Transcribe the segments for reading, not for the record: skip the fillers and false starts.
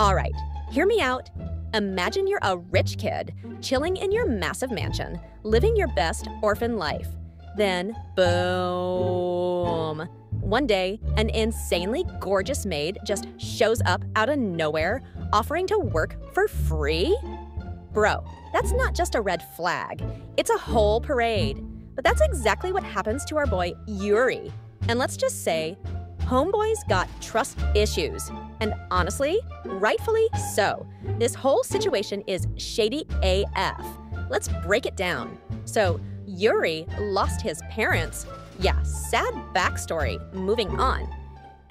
All right, hear me out. Imagine you're a rich kid, chilling in your massive mansion, living your best orphan life. Then, boom. One day, an insanely gorgeous maid just shows up out of nowhere, offering to work for free? Bro, that's not just a red flag. It's a whole parade. But that's exactly what happens to our boy Yuri. And let's just say, homeboy's got trust issues. And honestly, rightfully so. This whole situation is shady AF. Let's break it down. So, Yuri lost his parents. Yeah, sad backstory, moving on.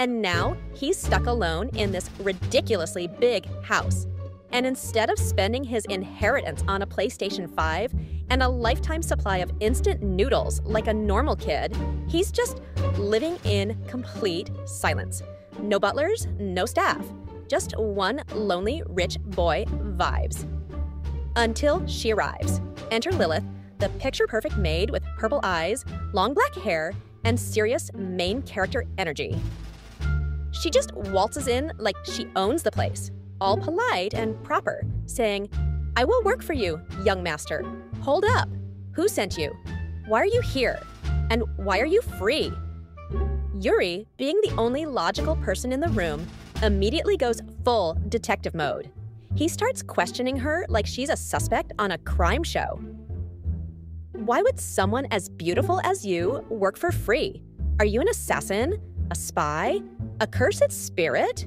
And now he's stuck alone in this ridiculously big house. And instead of spending his inheritance on a PlayStation 5 and a lifetime supply of instant noodles like a normal kid, he's just living in complete silence. No butlers, no staff, just one lonely rich boy vibes. Until she arrives. Enter Lilith, the picture-perfect maid with purple eyes, long black hair, and serious main character energy. She just waltzes in like she owns the place, all polite and proper, saying, "I will work for you, young master. Hold up. Who sent you? Why are you here? And why are you free?" Yuri, being the only logical person in the room, immediately goes full detective mode. He starts questioning her like she's a suspect on a crime show. Why would someone as beautiful as you work for free? Are you an assassin? A spy? A cursed spirit?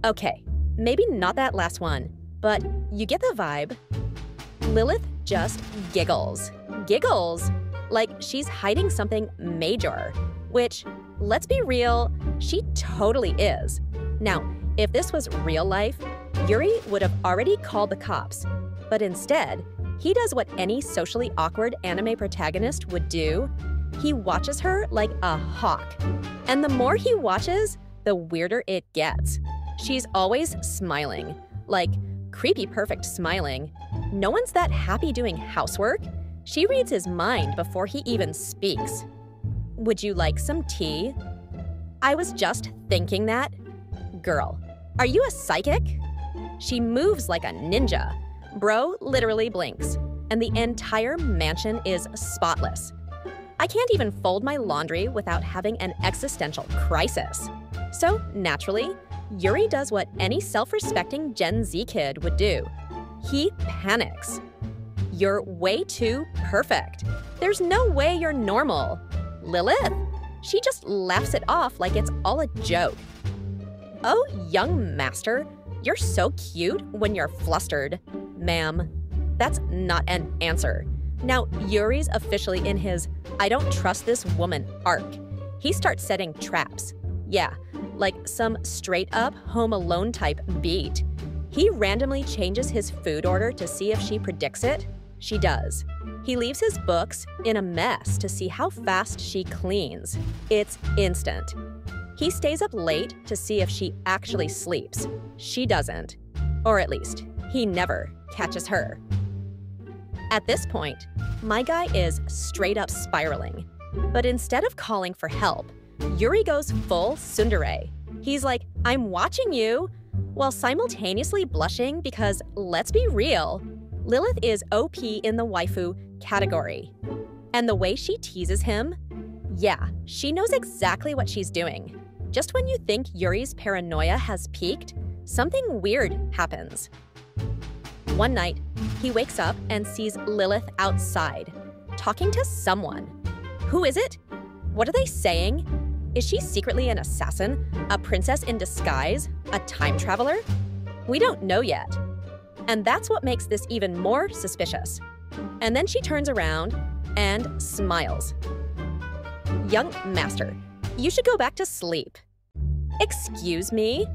Okay, maybe not that last one, but you get the vibe. Lilith just giggles. Giggles like she's hiding something major, which, let's be real, she totally is. Now, if this was real life, Yuri would have already called the cops, but instead, he does what any socially awkward anime protagonist would do. He watches her like a hawk. And the more he watches, the weirder it gets. She's always smiling, like creepy perfect smiling. No one's that happy doing housework. She reads his mind before he even speaks. Would you like some tea? I was just thinking that. Girl, are you a psychic? She moves like a ninja. Bro literally blinks, and the entire mansion is spotless. I can't even fold my laundry without having an existential crisis. So, naturally, Yuri does what any self-respecting Gen Z kid would do. He panics. You're way too perfect. There's no way you're normal. Lilith? She just laughs it off like it's all a joke. Oh, young master, you're so cute when you're flustered. Ma'am, that's not an answer. Now, Yuri's officially in his "I don't trust this woman" arc. He starts setting traps. Yeah, like some straight-up Home Alone type beat. He randomly changes his food order to see if she predicts it. She does. He leaves his books in a mess to see how fast she cleans. It's instant. He stays up late to see if she actually sleeps. She doesn't. Or at least, he never catches her. At this point, my guy is straight up spiraling. But instead of calling for help, Yuri goes full tsundere. He's like, "I'm watching you," while simultaneously blushing because, let's be real, Lilith is OP in the waifu category. And the way she teases him, yeah, she knows exactly what she's doing. Just when you think Yuri's paranoia has peaked, something weird happens. One night, he wakes up and sees Lilith outside, talking to someone. Who is it? What are they saying? Is she secretly an assassin, a princess in disguise, a time traveler? We don't know yet. And that's what makes this even more suspicious. And then she turns around and smiles. "Young master, you should go back to sleep." Excuse me?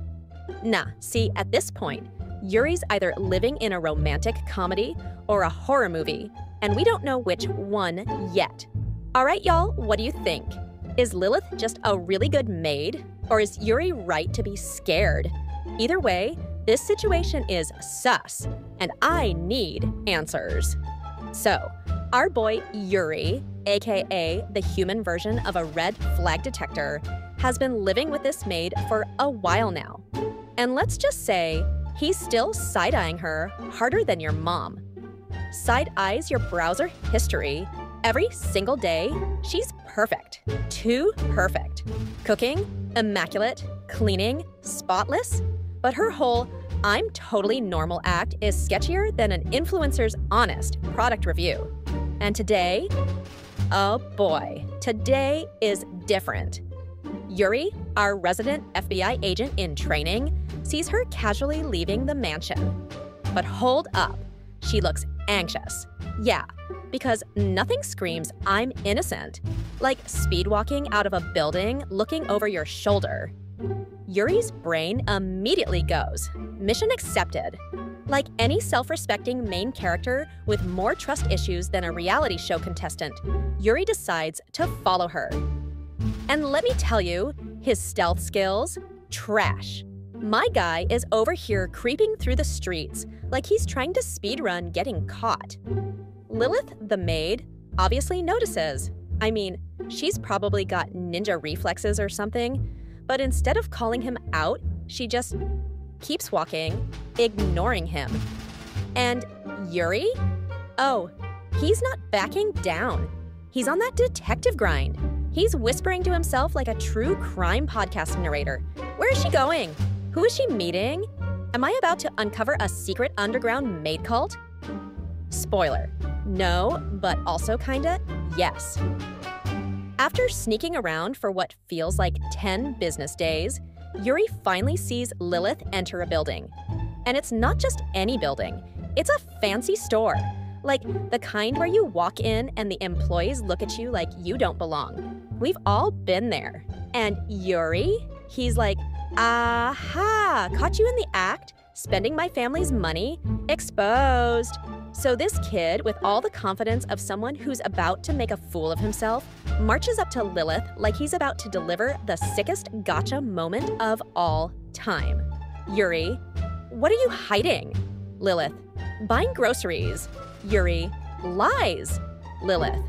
Nah, see, at this point, Yuri's either living in a romantic comedy or a horror movie, and we don't know which one yet. All right, y'all, what do you think? Is Lilith just a really good maid, or is Yuri right to be scared? Either way, this situation is sus, and I need answers. So, our boy Yuri, aka the human version of a red flag detector, has been living with this maid for a while now. And let's just say he's still side-eyeing her harder than your mom. Side-eyes your browser history every single day. She's perfect. Too perfect. Cooking, immaculate, cleaning, spotless. But her whole "I'm totally normal" act is sketchier than an influencer's honest product review. And today, oh boy, today is different. Yuri, our resident FBI agent in training, sees her casually leaving the mansion. But hold up, she looks anxious. Yeah, because nothing screams "I'm innocent" like speed walking out of a building looking over your shoulder. Yuri's brain immediately goes, "Mission accepted." Like any self-respecting main character with more trust issues than a reality show contestant, Yuri decides to follow her. And let me tell you, his stealth skills, trash. My guy is over here creeping through the streets like he's trying to speedrun getting caught. Lilith, the maid, obviously notices. I mean, she's probably got ninja reflexes or something, but instead of calling him out, she just keeps walking, ignoring him. And Yuri? Oh, he's not backing down. He's on that detective grind. He's whispering to himself like a true crime podcast narrator. Where is she going? Who is she meeting? Am I about to uncover a secret underground maid cult? Spoiler, no, but also kinda yes. After sneaking around for what feels like 10 business days, Yuri finally sees Lilith enter a building. And it's not just any building, it's a fancy store. Like the kind where you walk in and the employees look at you like you don't belong. We've all been there. And Yuri, he's like, aha, caught you in the act, spending my family's money, exposed. So this kid, with all the confidence of someone who's about to make a fool of himself, marches up to Lilith like he's about to deliver the sickest gotcha moment of all time. Yuri, what are you hiding? Lilith, buying groceries. Yuri, lies. Lilith,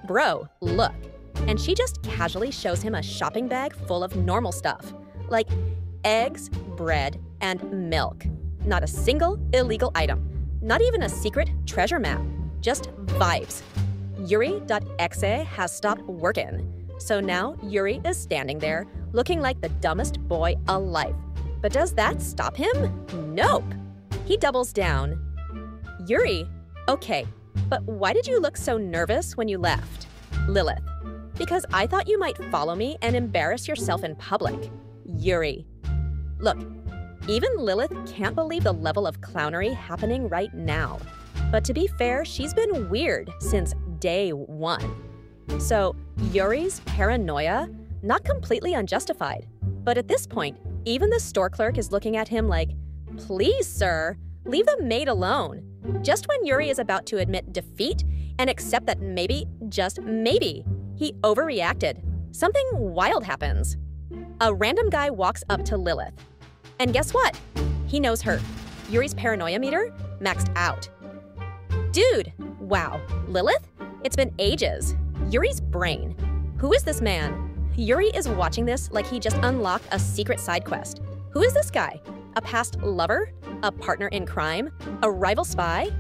bro, look. And she just casually shows him a shopping bag full of normal stuff, like eggs, bread, and milk. Not a single illegal item. Not even a secret treasure map. Just vibes. Yuri.exe has stopped working. So now Yuri is standing there, looking like the dumbest boy alive. But does that stop him? Nope. He doubles down. Yuri, okay, but why did you look so nervous when you left? Lilith, because I thought you might follow me and embarrass yourself in public. Yuri, look, even Lilith can't believe the level of clownery happening right now. But to be fair, she's been weird since day one. So Yuri's paranoia, not completely unjustified. But at this point, even the store clerk is looking at him like, please, sir, leave the maid alone. Just when Yuri is about to admit defeat and accept that maybe, just maybe, he overreacted, something wild happens. A random guy walks up to Lilith. And guess what? He knows her. Yuri's paranoia meter maxed out. Dude, wow, Lilith? It's been ages. Yuri's brain. Who is this man? Yuri is watching this like he just unlocked a secret side quest. Who is this guy? A past lover? A partner in crime? A rival spy?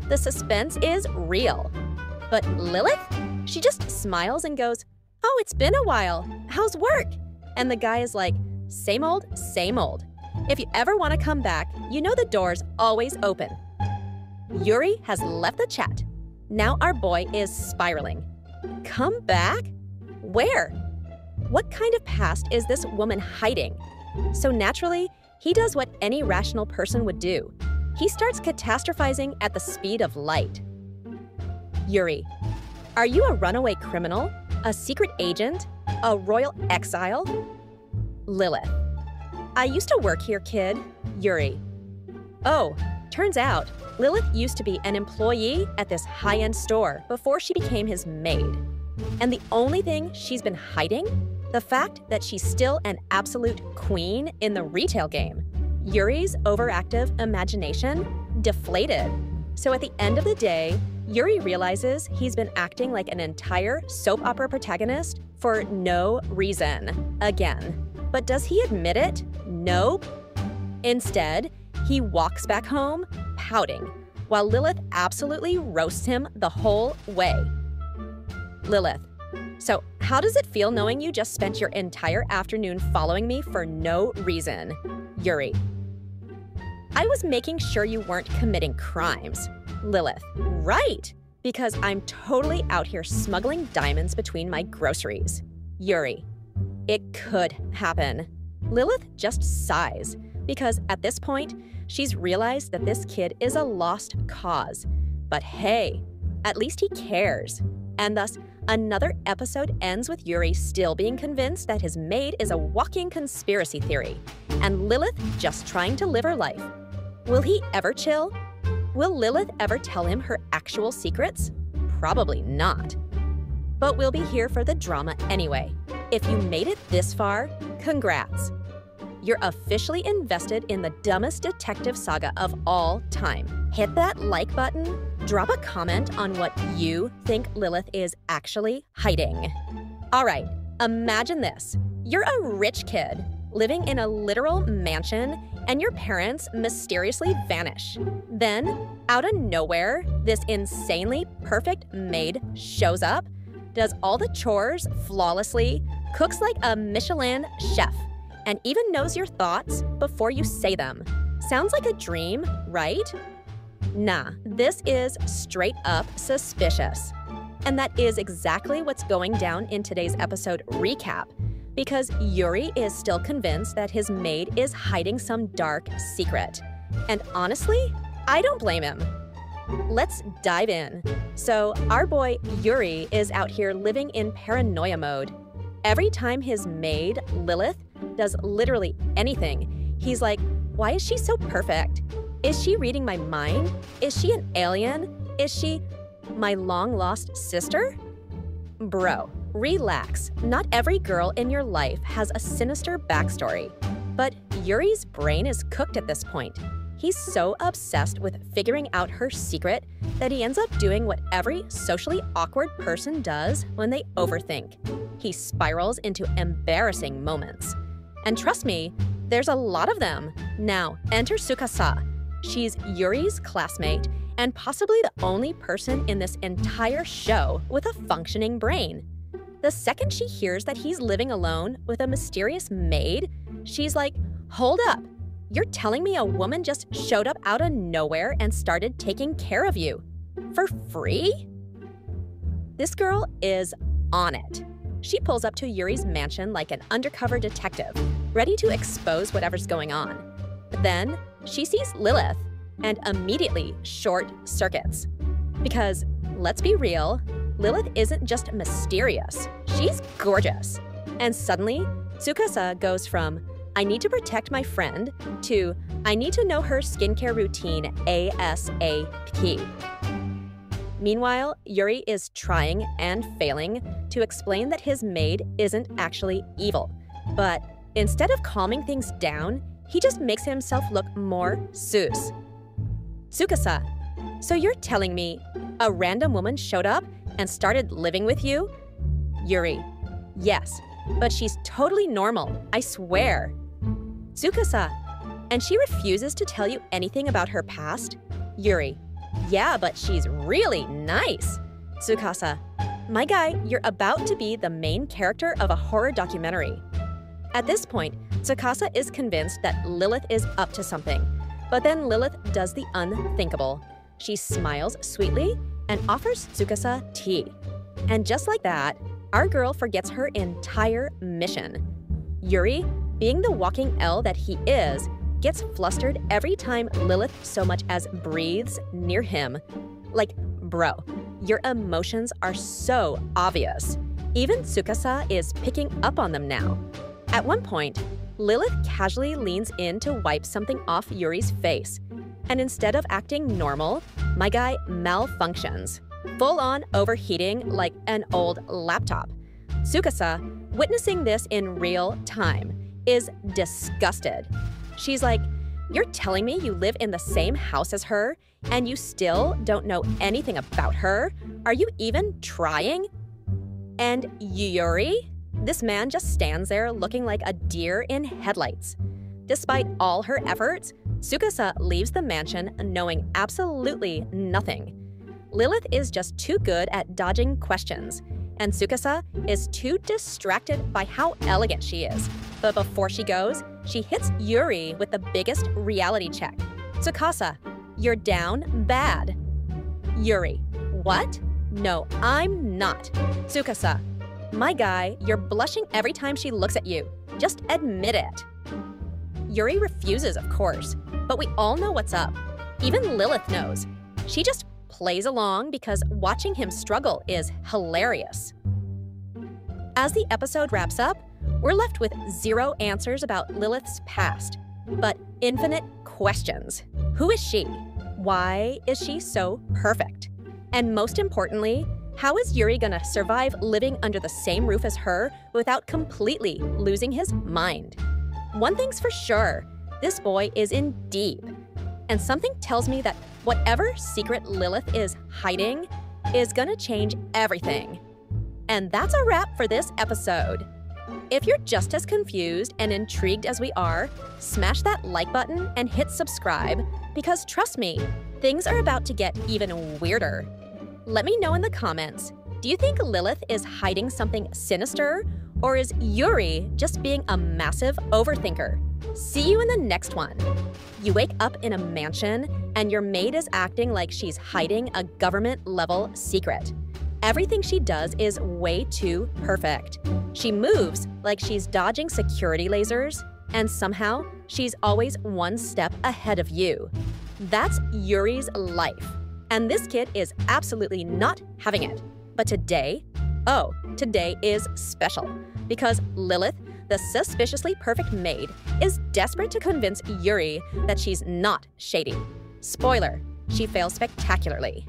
The suspense is real. But Lilith? She just smiles and goes, oh, it's been a while. How's work? And the guy is like, same old, same old. If you ever want to come back, you know the door's always open. Yuri has left the chat. Now our boy is spiraling. Come back? Where? What kind of past is this woman hiding? So naturally, he does what any rational person would do. He starts catastrophizing at the speed of light. Yuri, are you a runaway criminal? A secret agent? A royal exile? Lilith, I used to work here, kid. Yuri, oh, turns out Lilith used to be an employee at this high-end store before she became his maid. And the only thing she's been hiding? The fact that she's still an absolute queen in the retail game. Yuri's overactive imagination deflated. So at the end of the day, Yuri realizes he's been acting like an entire soap opera protagonist for no reason. Again. But does he admit it? Nope. Instead, he walks back home, pouting, while Lilith absolutely roasts him the whole way. Lilith: so how does it feel knowing you just spent your entire afternoon following me for no reason? Yuri: I was making sure you weren't committing crimes. Lilith: right, because I'm totally out here smuggling diamonds between my groceries. Yuri: it could happen. Lilith just sighs, because at this point, she's realized that this kid is a lost cause. But hey, at least he cares. And thus, another episode ends with Yuri still being convinced that his maid is a walking conspiracy theory, and Lilith just trying to live her life. Will he ever chill? Will Lilith ever tell him her actual secrets? Probably not. But we'll be here for the drama anyway. If you made it this far, congrats. You're officially invested in the dumbest detective saga of all time. Hit that like button, drop a comment on what you think Lilith is actually hiding. All right, imagine this. You're a rich kid living in a literal mansion, and your parents mysteriously vanish. Then, out of nowhere, this insanely perfect maid shows up, does all the chores flawlessly, cooks like a Michelin chef, and even knows your thoughts before you say them. Sounds like a dream, right? Nah, this is straight up suspicious. And that is exactly what's going down in today's episode recap, because Yuri is still convinced that his maid is hiding some dark secret. And honestly, I don't blame him. Let's dive in. So our boy Yuri is out here living in paranoia mode. Every time his maid, Lilith, does literally anything, he's like, why is she so perfect? Is she reading my mind? Is she an alien? Is she my long-lost sister? Bro, relax. Not every girl in your life has a sinister backstory. But Yuri's brain is cooked at this point. He's so obsessed with figuring out her secret that he ends up doing what every socially awkward person does when they overthink. He spirals into embarrassing moments. And trust me, there's a lot of them. Now, enter Tsukasa. She's Yuri's classmate and possibly the only person in this entire show with a functioning brain. The second she hears that he's living alone with a mysterious maid, she's like, hold up. You're telling me a woman just showed up out of nowhere and started taking care of you? For free? This girl is on it. She pulls up to Yuri's mansion like an undercover detective, ready to expose whatever's going on. But then she sees Lilith and immediately short circuits. Because, let's be real, Lilith isn't just mysterious, she's gorgeous. And suddenly, Tsukasa goes from, I need to protect my friend, to, I need to know her skincare routine ASAP. Meanwhile, Yuri is trying and failing to explain that his maid isn't actually evil. But instead of calming things down, he just makes himself look more sus. Tsukasa, so you're telling me a random woman showed up and started living with you? Yuri, yes, but she's totally normal, I swear. Tsukasa, and she refuses to tell you anything about her past? Yuri, yeah, but she's really nice. Tsukasa, my guy, you're about to be the main character of a horror documentary. At this point, Tsukasa is convinced that Lilith is up to something, but then Lilith does the unthinkable. She smiles sweetly and offers Tsukasa tea. And just like that, our girl forgets her entire mission. Yuri, being the walking L that he is, gets flustered every time Lilith so much as breathes near him. Like, bro, your emotions are so obvious. Even Tsukasa is picking up on them now. At one point, Lilith casually leans in to wipe something off Yuri's face. And instead of acting normal, my guy malfunctions, full-on overheating like an old laptop. Tsukasa, witnessing this in real time, is disgusted. She's like, you're telling me you live in the same house as her and you still don't know anything about her? Are you even trying? And Yuri? This man just stands there looking like a deer in headlights. Despite all her efforts, Tsukasa leaves the mansion knowing absolutely nothing. Lilith is just too good at dodging questions, and Tsukasa is too distracted by how elegant she is. But before she goes, she hits Yuri with the biggest reality check. Tsukasa, you're down bad. Yuri, what? No, I'm not. Tsukasa, my guy, you're blushing every time she looks at you. Just admit it. Yuri refuses, of course, but we all know what's up. Even Lilith knows. She just plays along because watching him struggle is hilarious. As the episode wraps up, we're left with zero answers about Lilith's past, but infinite questions. Who is she? Why is she so perfect? And most importantly, how is Yuri gonna survive living under the same roof as her without completely losing his mind? One thing's for sure, this boy is in deep. And something tells me that whatever secret Lilith is hiding is gonna change everything. And that's a wrap for this episode. If you're just as confused and intrigued as we are, smash that like button and hit subscribe, because trust me, things are about to get even weirder. Let me know in the comments, do you think Lilith is hiding something sinister, or is Yuri just being a massive overthinker? See you in the next one. You wake up in a mansion, and your maid is acting like she's hiding a government-level secret. Everything she does is way too perfect. She moves like she's dodging security lasers, and somehow she's always one step ahead of you. That's Yuri's life, and this kid is absolutely not having it. But today is special, because Lilith, the suspiciously perfect maid, is desperate to convince Yuri that she's not shady. Spoiler, she fails spectacularly.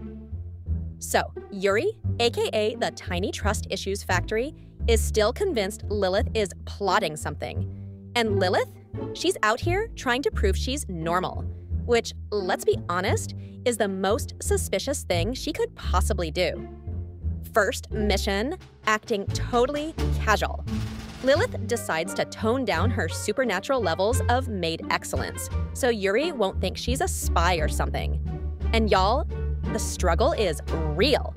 So, Yuri, aka the Tiny Trust Issues Factory, is still convinced Lilith is plotting something. And Lilith? She's out here trying to prove she's normal, which, let's be honest, is the most suspicious thing she could possibly do. First mission, acting totally casual. Lilith decides to tone down her supernatural levels of maid excellence, so Yuri won't think she's a spy or something. And y'all, the struggle is real.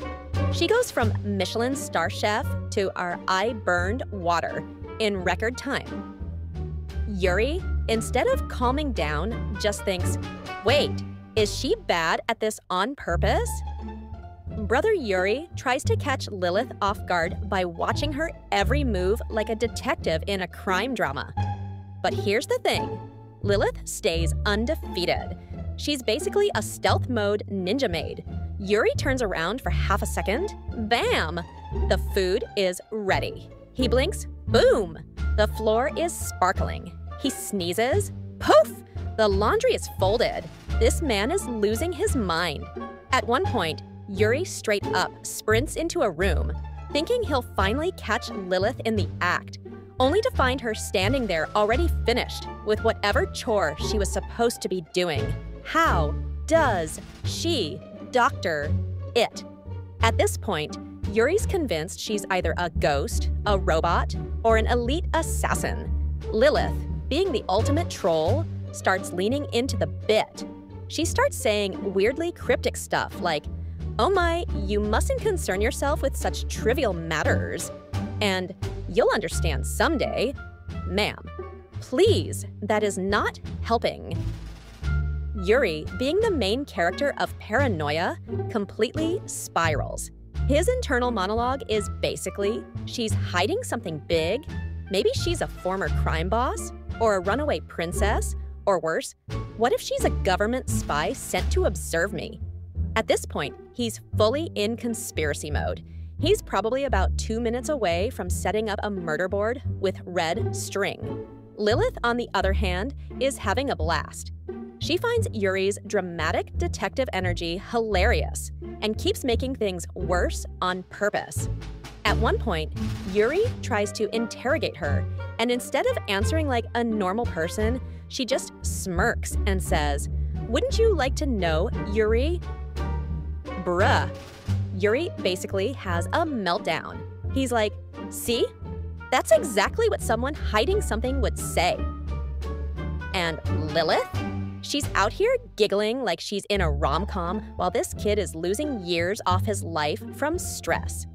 She goes from Michelin star chef to our eye burned water in record time. Yuri, instead of calming down, just thinks, wait, is she bad at this on purpose? Brother Yuri tries to catch Lilith off guard by watching her every move like a detective in a crime drama. But here's the thing, Lilith stays undefeated. She's basically a stealth mode ninja maid. Yuri turns around for half a second, bam! The food is ready. He blinks, boom! The floor is sparkling. He sneezes, poof! The laundry is folded. This man is losing his mind. At one point, Yuri straight up sprints into a room, thinking he'll finally catch Lilith in the act, only to find her standing there already finished with whatever chore she was supposed to be doing. How does she doctor it? At this point, Yuri's convinced she's either a ghost, a robot, or an elite assassin. Lilith, being the ultimate troll, starts leaning into the bit. She starts saying weirdly cryptic stuff like, "Oh my, you mustn't concern yourself with such trivial matters," and "You'll understand someday." Ma'am, please, that is not helping. Yuri, being the main character of Paranoia, completely spirals. His internal monologue is basically, she's hiding something big. Maybe she's a former crime boss, or a runaway princess, or worse, what if she's a government spy sent to observe me? At this point, he's fully in conspiracy mode. He's probably about 2 minutes away from setting up a murder board with red string. Lilith, on the other hand, is having a blast. She finds Yuri's dramatic detective energy hilarious and keeps making things worse on purpose. At one point, Yuri tries to interrogate her, and instead of answering like a normal person, she just smirks and says, "Wouldn't you like to know, Yuri?" Bruh. Yuri basically has a meltdown. He's like, "See? That's exactly what someone hiding something would say." And Lilith? She's out here giggling like she's in a rom-com while this kid is losing years off his life from stress.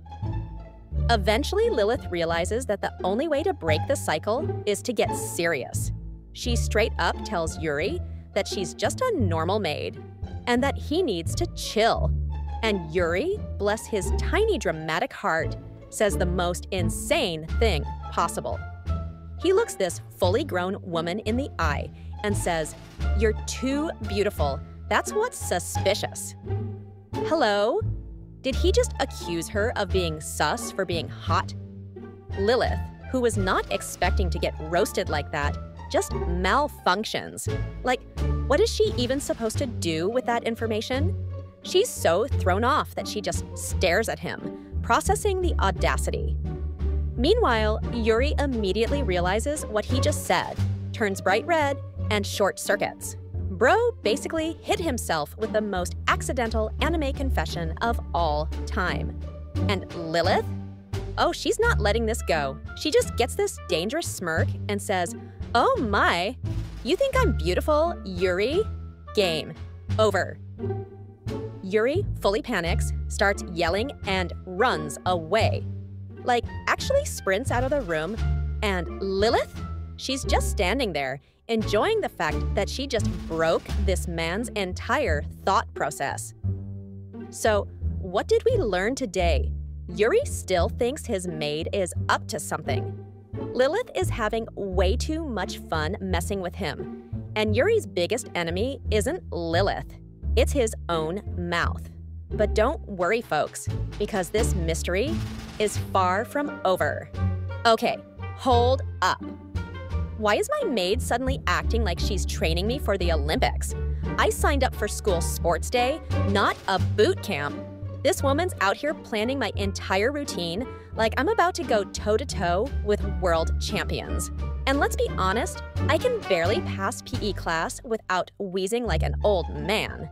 Eventually, Lilith realizes that the only way to break the cycle is to get serious. She straight up tells Yuri that she's just a normal maid and that he needs to chill. And Yuri, bless his tiny dramatic heart, says the most insane thing possible. He looks this fully grown woman in the eye and says, "You're too beautiful. That's what's suspicious." Hello? Did he just accuse her of being sus for being hot? Lilith, who was not expecting to get roasted like that, just malfunctions. Like, what is she even supposed to do with that information? She's so thrown off that she just stares at him, processing the audacity. Meanwhile, Yuri immediately realizes what he just said, turns bright red, and short circuits. Bro basically hit himself with the most accidental anime confession of all time. And Lilith? Oh, she's not letting this go. She just gets this dangerous smirk and says, "Oh my, you think I'm beautiful, Yuri? Game. Over." Yuri fully panics, starts yelling, and runs away. Like, actually sprints out of the room. And Lilith? She's just standing there, enjoying the fact that she just broke this man's entire thought process. So, what did we learn today? Yuri still thinks his maid is up to something. Lilith is having way too much fun messing with him. And Yuri's biggest enemy isn't Lilith. It's his own mouth. But don't worry, folks, because this mystery is far from over. Okay, hold up. Why is my maid suddenly acting like she's training me for the Olympics? I signed up for school sports day, not a boot camp. This woman's out here planning my entire routine like I'm about to go toe-to-toe with world champions. And let's be honest, I can barely pass PE class without wheezing like an old man.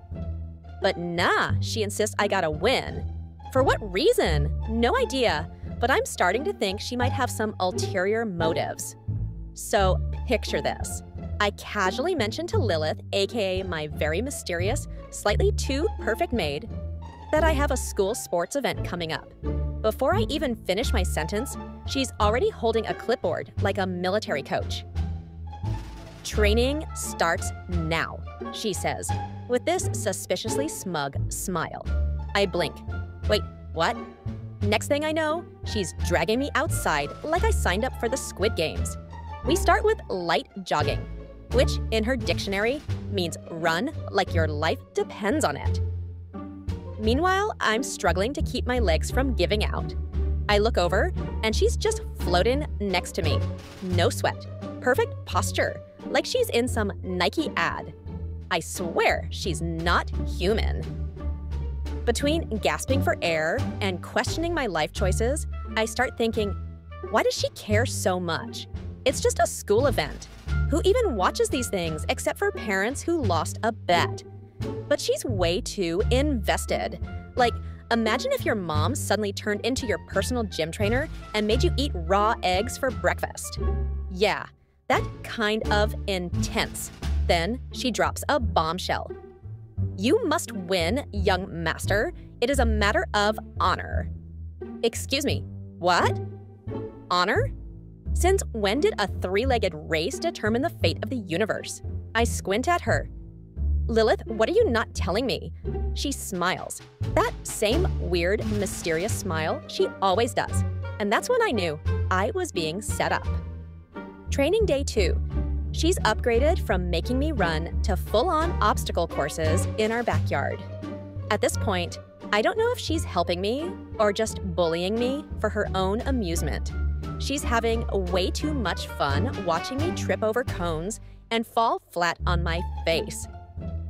But nah, she insists I gotta win. For what reason? No idea, but I'm starting to think she might have some ulterior motives. So picture this. I casually mentioned to Lilith, aka my very mysterious, slightly too perfect maid, that I have a school sports event coming up. Before I even finish my sentence, she's already holding a clipboard like a military coach. "Training starts now," she says, with this suspiciously smug smile. I blink. Wait, what? Next thing I know, she's dragging me outside like I signed up for the Squid Games. We start with light jogging, which in her dictionary means run like your life depends on it. Meanwhile, I'm struggling to keep my legs from giving out. I look over, and she's just floating next to me. No sweat. Perfect posture, like she's in some Nike ad. I swear she's not human. Between gasping for air and questioning my life choices, I start thinking, why does she care so much? It's just a school event. Who even watches these things except for parents who lost a bet? But she's way too invested. Like, imagine if your mom suddenly turned into your personal gym trainer and made you eat raw eggs for breakfast. Yeah, that kind of intense. Then she drops a bombshell. "You must win, young master. It is a matter of honor." Excuse me, what? Honor? Since when did a three-legged race determine the fate of the universe? I squint at her. "Lilith, what are you not telling me?" She smiles. That same weird, mysterious smile she always does. And that's when I knew I was being set up. Training day 2. She's upgraded from making me run to full-on obstacle courses in our backyard. At this point, I don't know if she's helping me or just bullying me for her own amusement. She's having way too much fun watching me trip over cones and fall flat on my face.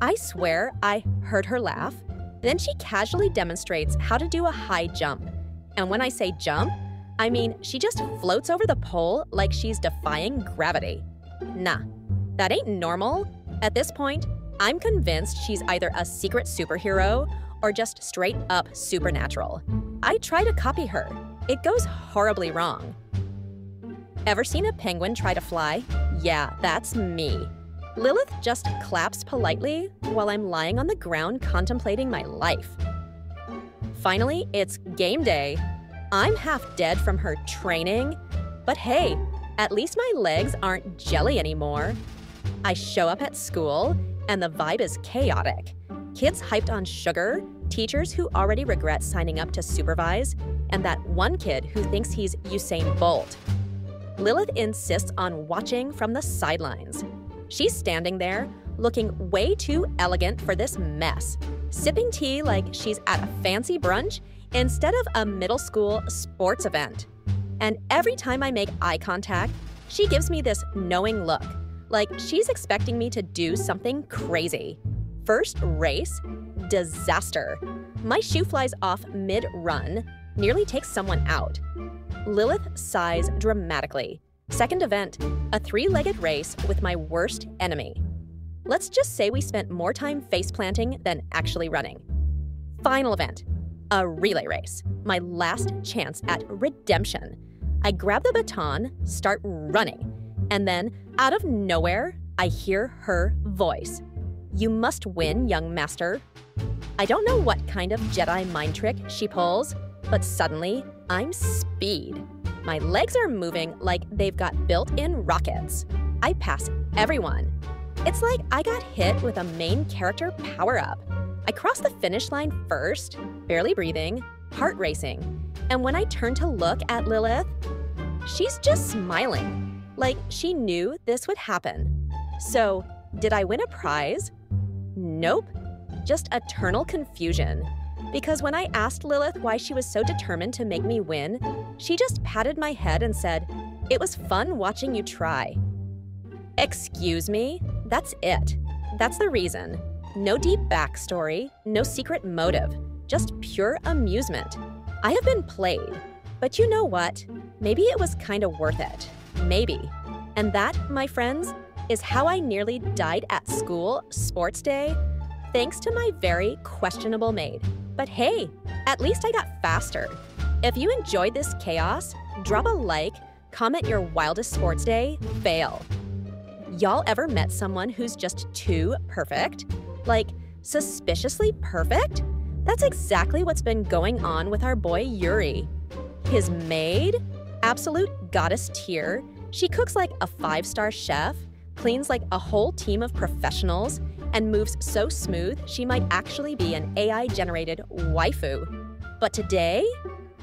I swear I heard her laugh. Then she casually demonstrates how to do a high jump. And when I say jump, I mean she just floats over the pole like she's defying gravity. Nah, that ain't normal. At this point, I'm convinced she's either a secret superhero or just straight up supernatural. I try to copy her. It goes horribly wrong. Ever seen a penguin try to fly? Yeah, that's me. Lilith just claps politely while I'm lying on the ground contemplating my life. Finally, it's game day. I'm half dead from her training, but hey, at least my legs aren't jelly anymore. I show up at school, and the vibe is chaotic. Kids hyped on sugar, teachers who already regret signing up to supervise, and that one kid who thinks he's Usain Bolt. Lilith insists on watching from the sidelines. She's standing there, looking way too elegant for this mess, sipping tea like she's at a fancy brunch instead of a middle school sports event. And every time I make eye contact, she gives me this knowing look, like she's expecting me to do something crazy. First race, disaster. My shoe flies off mid-run, nearly takes someone out. Lilith sighs dramatically. Second event, a 3-legged race with my worst enemy. Let's just say we spent more time face-planting than actually running. Final event, a relay race, my last chance at redemption. I grab the baton, start running, and then, out of nowhere, I hear her voice. "You must win, young master." I don't know what kind of Jedi mind trick she pulls, but suddenly, I'm speed. My legs are moving like they've got built-in rockets. I pass everyone. It's like I got hit with a main character power-up. I cross the finish line first, barely breathing, heart racing. And when I turn to look at Lilith, she's just smiling, like she knew this would happen. So, did I win a prize? Nope, just eternal confusion. Because when I asked Lilith why she was so determined to make me win, she just patted my head and said, "It was fun watching you try." Excuse me? That's it. That's the reason. No deep backstory, no secret motive, just pure amusement. I have been played, but you know what? Maybe it was kind of worth it. Maybe. And that, my friends, is how I nearly died at school, sports day, thanks to my very questionable maid. But hey, at least I got faster. If you enjoyed this chaos, drop a like, comment your wildest sports day, fail. Y'all ever met someone who's just too perfect? Like, suspiciously perfect? That's exactly what's been going on with our boy Yuri. His maid? Absolute goddess tier. She cooks like a 5-star chef, cleans like a whole team of professionals, and moves so smooth she might actually be an AI-generated waifu. But today,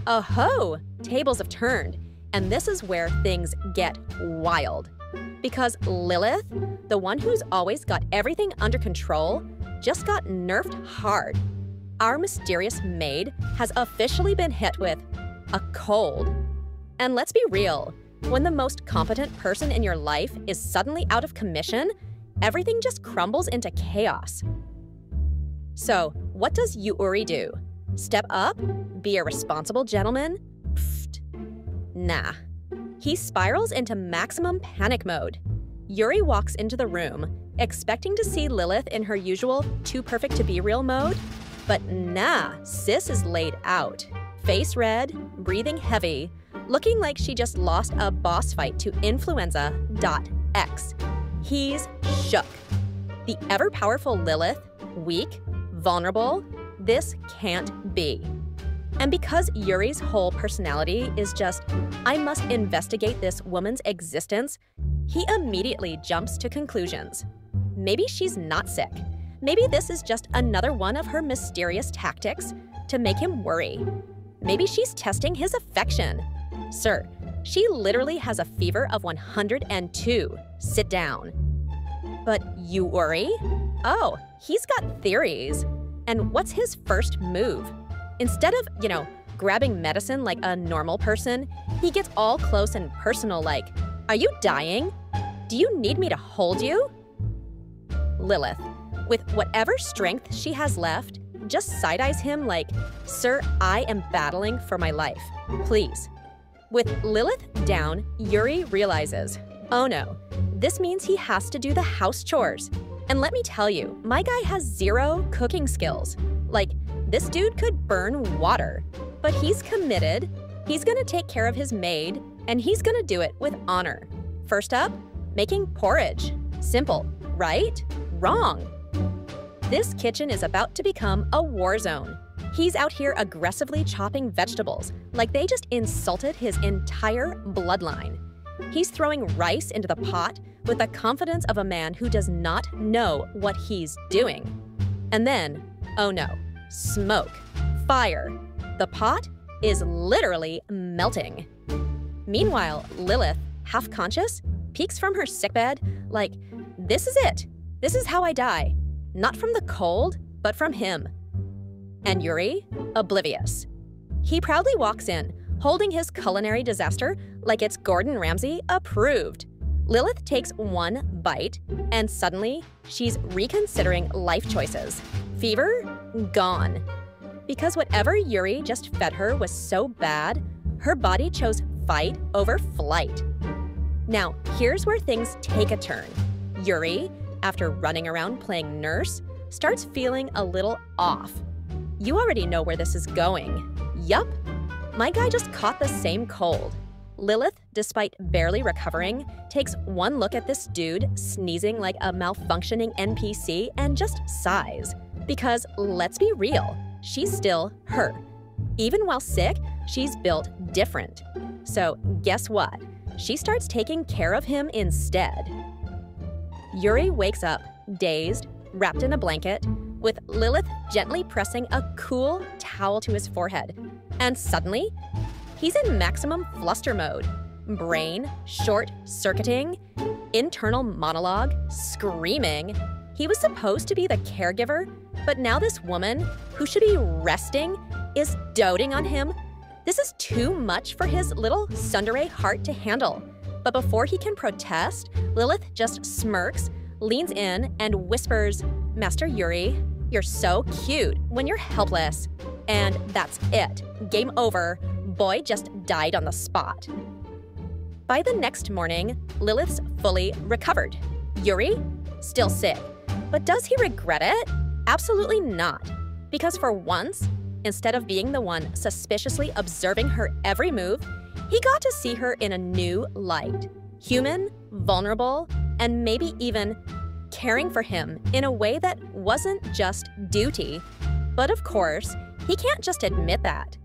oh-ho, tables have turned, and this is where things get wild. Because Lilith, the one who's always got everything under control, just got nerfed hard. Our mysterious maid has officially been hit with a cold. And let's be real, when the most competent person in your life is suddenly out of commission, everything just crumbles into chaos. So, what does Yuri do? Step up? Be a responsible gentleman? Pfft. Nah. He spirals into maximum panic mode. Yuri walks into the room, expecting to see Lilith in her usual too perfect to be real mode. But nah, sis is laid out. Face red, breathing heavy, looking like she just lost a boss fight to Influenza.X. He's shook. The ever-powerful Lilith, weak, vulnerable, this can't be. And because Yuri's whole personality is just, I must investigate this woman's existence, he immediately jumps to conclusions. Maybe she's not sick. Maybe this is just another one of her mysterious tactics to make him worry. Maybe she's testing his affection. Sir, she literally has a fever of 102. Sit down. But Yuri? Oh, he's got theories. And what's his first move? Instead of, grabbing medicine like a normal person, he gets all close and personal like, "Are you dying? Do you need me to hold you?" Lilith, with whatever strength she has left, just side-eyes him like, "Sir, I am battling for my life. Please." With Lilith down, Yuri realizes, oh no, this means he has to do the house chores. And let me tell you, my guy has 0 cooking skills. Like, this dude could burn water. But he's committed, he's gonna take care of his maid, and he's gonna do it with honor. First up, making porridge. Simple, right? Wrong. This kitchen is about to become a war zone. He's out here aggressively chopping vegetables like they just insulted his entire bloodline. He's throwing rice into the pot with the confidence of a man who does not know what he's doing. And then, oh no, smoke, fire. The pot is literally melting. Meanwhile, Lilith, half conscious, peeks from her sickbed like, this is it. This is how I die. Not from the cold, but from him. And Yuri, oblivious. He proudly walks in, holding his culinary disaster like it's Gordon Ramsay approved. Lilith takes one bite, and suddenly she's reconsidering life choices. Fever? Gone. Because whatever Yuri just fed her was so bad, her body chose fight over flight. Now, here's where things take a turn. Yuri, after running around playing nurse, starts feeling a little off. You already know where this is going. Yup, my guy just caught the same cold. Lilith, despite barely recovering, takes one look at this dude sneezing like a malfunctioning NPC and just sighs. Because let's be real, she's still her. Even while sick, she's built different. So guess what? She starts taking care of him instead. Yuri wakes up, dazed, wrapped in a blanket, with Lilith gently pressing a cool towel to his forehead. And suddenly, he's in maximum fluster mode. Brain short-circuiting, internal monologue, screaming. He was supposed to be the caregiver, but now this woman, who should be resting, is doting on him. This is too much for his little tsundere heart to handle. But before he can protest, Lilith just smirks, leans in, and whispers, "Master Yuri, you're so cute when you're helpless." And that's it. Game over. Boy just died on the spot. By the next morning, Lilith's fully recovered. Yuri? Still sick. But does he regret it? Absolutely not. Because for once, instead of being the one suspiciously observing her every move, he got to see her in a new light. Human, vulnerable, and maybe even caring for him in a way that wasn't just duty. But of course, he can't just admit that.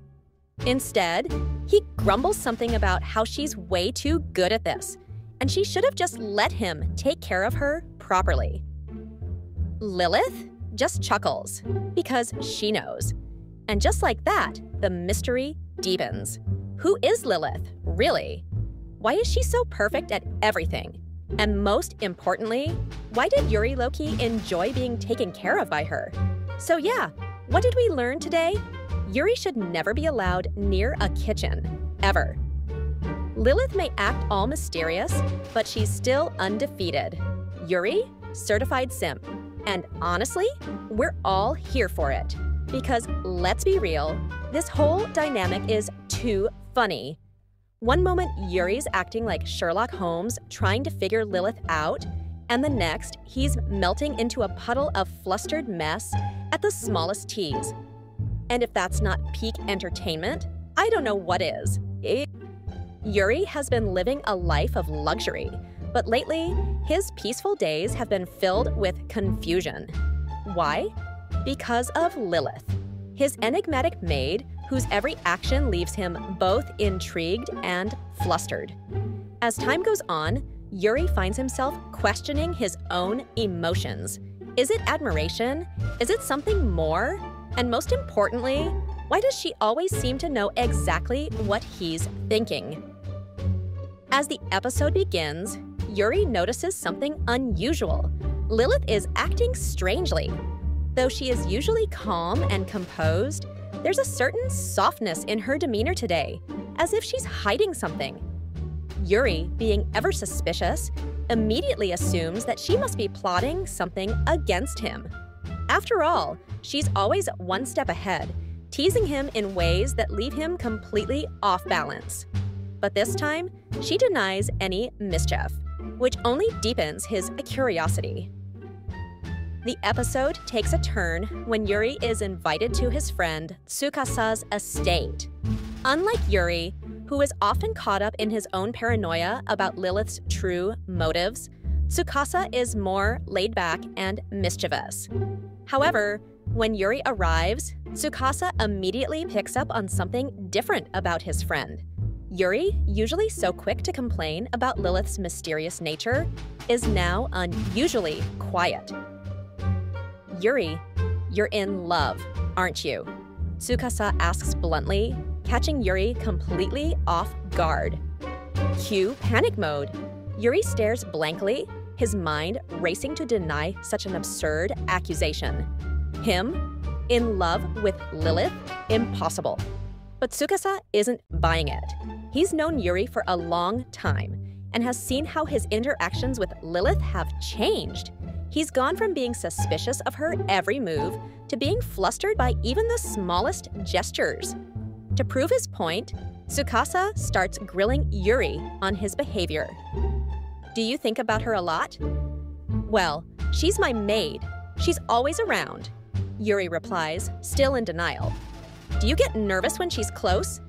Instead, he grumbles something about how she's way too good at this, and she should have just let him take care of her properly. Lilith just chuckles, because she knows. And just like that, the mystery deepens. Who is Lilith, really? Why is she so perfect at everything? And most importantly, why did Yuri low-key enjoy being taken care of by her? So yeah, what did we learn today? Yuri should never be allowed near a kitchen, ever. Lilith may act all mysterious, but she's still undefeated. Yuri, certified simp. And honestly, we're all here for it. Because let's be real, this whole dynamic is too funny. One moment, Yuri's acting like Sherlock Holmes, trying to figure Lilith out, and the next, he's melting into a puddle of flustered mess at the smallest tease. And if that's not peak entertainment, I don't know what is. Yuri has been living a life of luxury, but lately, his peaceful days have been filled with confusion. Why? Because of Lilith, his enigmatic maid, whose every action leaves him both intrigued and flustered. As time goes on, Yuri finds himself questioning his own emotions. Is it admiration? Is it something more? And most importantly, why does she always seem to know exactly what he's thinking? As the episode begins, Yuri notices something unusual. Lilith is acting strangely. Though she is usually calm and composed, there's a certain softness in her demeanor today, as if she's hiding something. Yuri, being ever suspicious, immediately assumes that she must be plotting something against him. After all, she's always one step ahead, teasing him in ways that leave him completely off balance. But this time, she denies any mischief, which only deepens his curiosity. The episode takes a turn when Yuri is invited to his friend Tsukasa's estate. Unlike Yuri, who is often caught up in his own paranoia about Lilith's true motives, Tsukasa is more laid back and mischievous. However, when Yuri arrives, Tsukasa immediately picks up on something different about his friend. Yuri, usually so quick to complain about Lilith's mysterious nature, is now unusually quiet. Yuri, you're in love, aren't you? Tsukasa asks bluntly, catching Yuri completely off guard. Cue panic mode. Yuri stares blankly, his mind racing to deny such an absurd accusation. Him? In love with Lilith? Impossible. But Tsukasa isn't buying it. He's known Yuri for a long time and has seen how his interactions with Lilith have changed. He's gone from being suspicious of her every move to being flustered by even the smallest gestures. To prove his point, Tsukasa starts grilling Yuri on his behavior. Do you think about her a lot? Well, she's my maid. She's always around. Yuri replies, still in denial. Do you get nervous when she's close?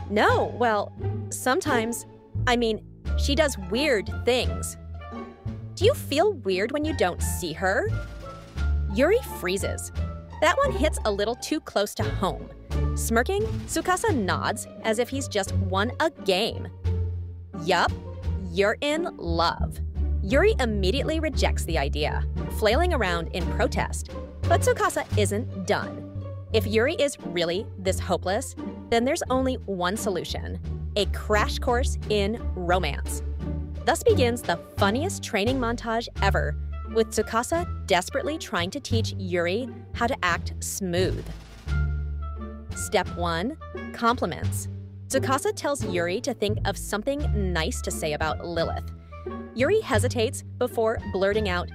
No, well, sometimes. I mean, she does weird things. Do you feel weird when you don't see her? Yuri freezes. That one hits a little too close to home. Smirking, Tsukasa nods as if he's just won a game. Yup, you're in love. Yuri immediately rejects the idea, flailing around in protest. But Tsukasa isn't done. If Yuri is really this hopeless, then there's only one solution: a crash course in romance. Thus begins the funniest training montage ever, with Tsukasa desperately trying to teach Yuri how to act smooth. Step 1. Compliments. Tsukasa tells Yuri to think of something nice to say about Lilith. Yuri hesitates before blurting out,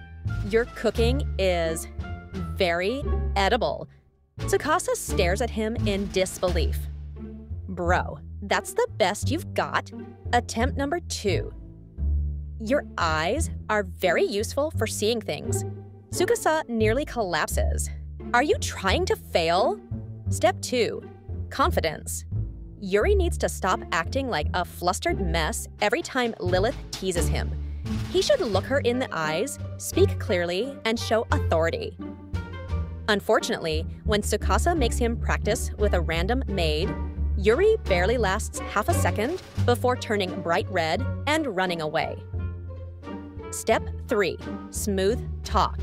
"Your cooking is very edible." Tsukasa stares at him in disbelief. Bro, that's the best you've got? Attempt number 2. Your eyes are very useful for seeing things. Tsukasa nearly collapses. Are you trying to fail? Step 2. Confidence. Yuri needs to stop acting like a flustered mess every time Lilith teases him. He should look her in the eyes, speak clearly, and show authority. Unfortunately, when Tsukasa makes him practice with a random maid, Yuri barely lasts half a second before turning bright red and running away. Step 3. Smooth talk.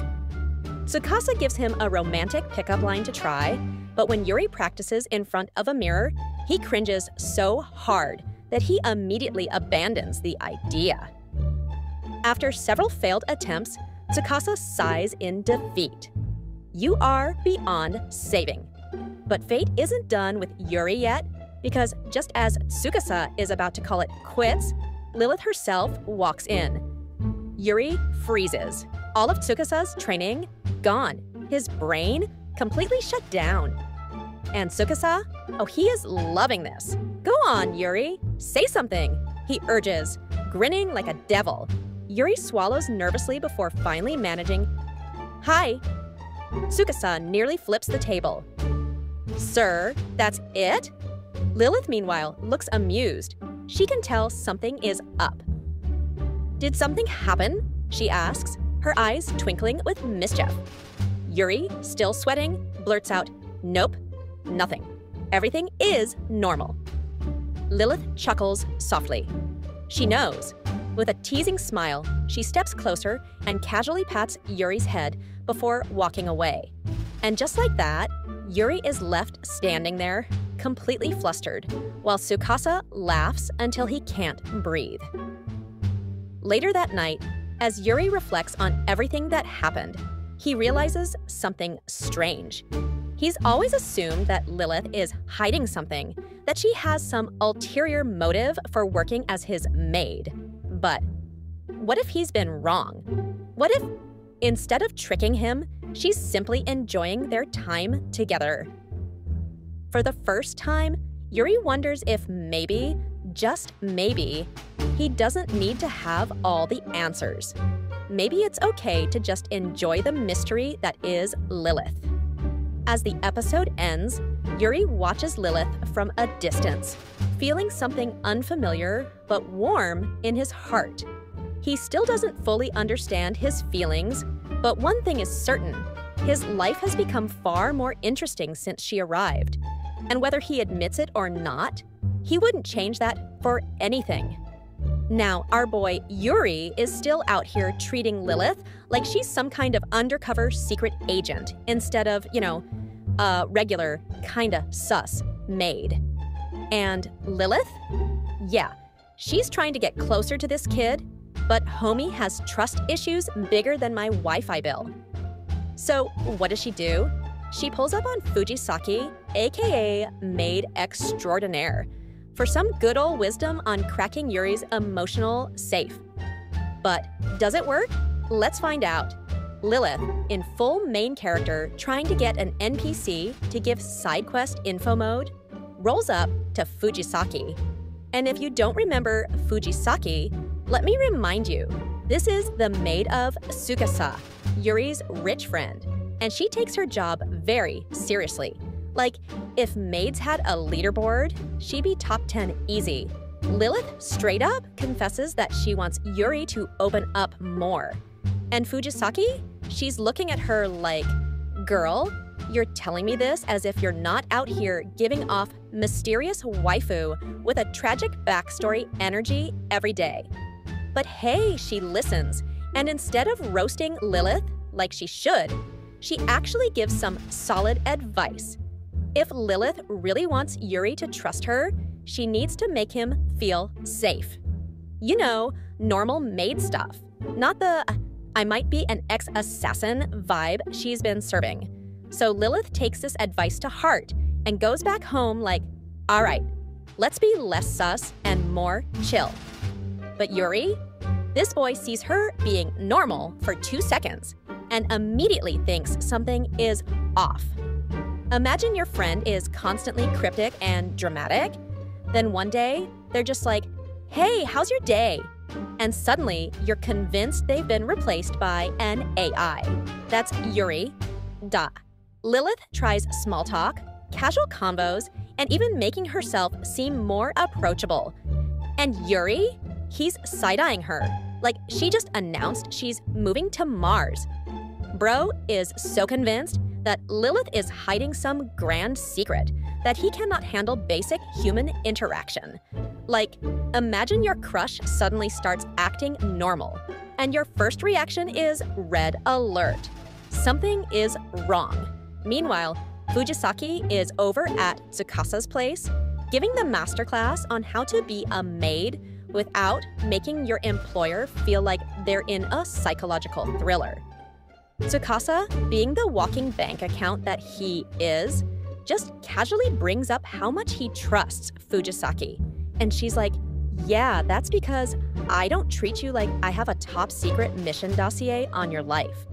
Tsukasa gives him a romantic pickup line to try, but when Yuri practices in front of a mirror, he cringes so hard that he immediately abandons the idea. After several failed attempts, Tsukasa sighs in defeat. You are beyond saving. But fate isn't done with Yuri yet, because just as Tsukasa is about to call it quits, Lilith herself walks in. Yuri freezes. All of Tsukasa's training gone. His brain completely shut down. And Tsukasa? Oh, he is loving this. Go on, Yuri. Say something, he urges, grinning like a devil. Yuri swallows nervously before finally managing, "Hi." Tsukasa nearly flips the table. "Sir, that's it?" Lilith, meanwhile, looks amused. She can tell something is up. "Did something happen?" she asks, her eyes twinkling with mischief. Yuri, still sweating, blurts out, "Nope, nothing. Everything is normal." Lilith chuckles softly. She knows. With a teasing smile, she steps closer and casually pats Yuri's head before walking away. And just like that, Yuri is left standing there, completely flustered, while Tsukasa laughs until he can't breathe. Later that night, as Yuri reflects on everything that happened, he realizes something strange. He's always assumed that Lilith is hiding something, that she has some ulterior motive for working as his maid. But what if he's been wrong? What if, instead of tricking him, she's simply enjoying their time together? For the first time, Yuri wonders if maybe, just maybe, he doesn't need to have all the answers. Maybe it's okay to just enjoy the mystery that is Lilith. As the episode ends, Yuri watches Lilith from a distance, feeling something unfamiliar but warm in his heart. He still doesn't fully understand his feelings, but one thing is certain. His life has become far more interesting since she arrived. And whether he admits it or not, he wouldn't change that for anything. Now, our boy Yuri is still out here treating Lilith like she's some kind of undercover secret agent instead of, a regular, kinda sus maid. And Lilith? Yeah, she's trying to get closer to this kid, but homie has trust issues bigger than my Wi-Fi bill. So what does she do? She pulls up on Fujisaki, aka Maid Extraordinaire, for some good old wisdom on cracking Yuri's emotional safe. But does it work? Let's find out. Lilith, in full main character, trying to get an NPC to give side quest info mode, rolls up to Fujisaki. And if you don't remember Fujisaki, let me remind you, this is the maid of Tsukasa, Yuri's rich friend, and she takes her job very seriously. Like, if maids had a leaderboard, she'd be top 10 easy. Lilith straight up confesses that she wants Yuri to open up more. And Fujisaki? She's looking at her like, girl, you're telling me this as if you're not out here giving off mysterious waifu with a tragic backstory energy every day. But hey, she listens, and instead of roasting Lilith like she should, she actually gives some solid advice. If Lilith really wants Yuri to trust her, she needs to make him feel safe. You know, normal maid stuff, not the I might be an ex-assassin vibe she's been serving. So Lilith takes this advice to heart and goes back home like, all right, let's be less sus and more chill. But Yuri? This boy sees her being normal for 2 seconds and immediately thinks something is off. Imagine your friend is constantly cryptic and dramatic. Then one day, they're just like, hey, how's your day? And suddenly, you're convinced they've been replaced by an AI. That's Yuri. Duh. Lilith tries small talk, casual combos, and even making herself seem more approachable. And Yuri? He's side-eyeing her, like she just announced she's moving to Mars. Bro is so convinced that Lilith is hiding some grand secret, that he cannot handle basic human interaction. Like, imagine your crush suddenly starts acting normal, and your first reaction is red alert. Something is wrong. Meanwhile, Fujisaki is over at Tsukasa's place, giving the masterclass on how to be a maid without making your employer feel like they're in a psychological thriller. Tsukasa, being the walking bank account that he is, just casually brings up how much he trusts Fujisaki. And she's like, yeah, that's because I don't treat you like I have a top secret mission dossier on your life.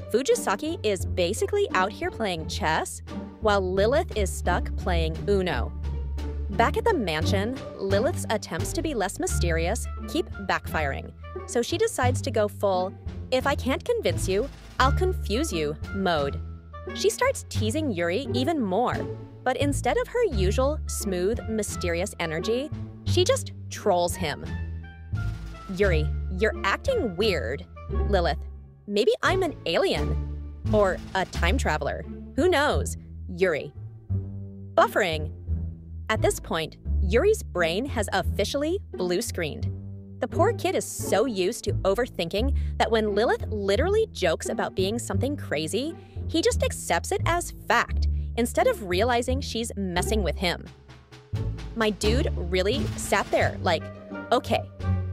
Fujisaki is basically out here playing chess, while Lilith is stuck playing Uno. Back at the mansion, Lilith's attempts to be less mysterious keep backfiring, so she decides to go full, if I can't convince you, I'll confuse you mode. She starts teasing Yuri even more, but instead of her usual smooth, mysterious energy, she just trolls him. Yuri, you're acting weird. Lilith, maybe I'm an alien. Or a time traveler. Who knows? Yuri. Buffering. At this point, Yuri's brain has officially blue-screened. The poor kid is so used to overthinking that when Lilith literally jokes about being something crazy, he just accepts it as fact instead of realizing she's messing with him. My dude really sat there like, okay,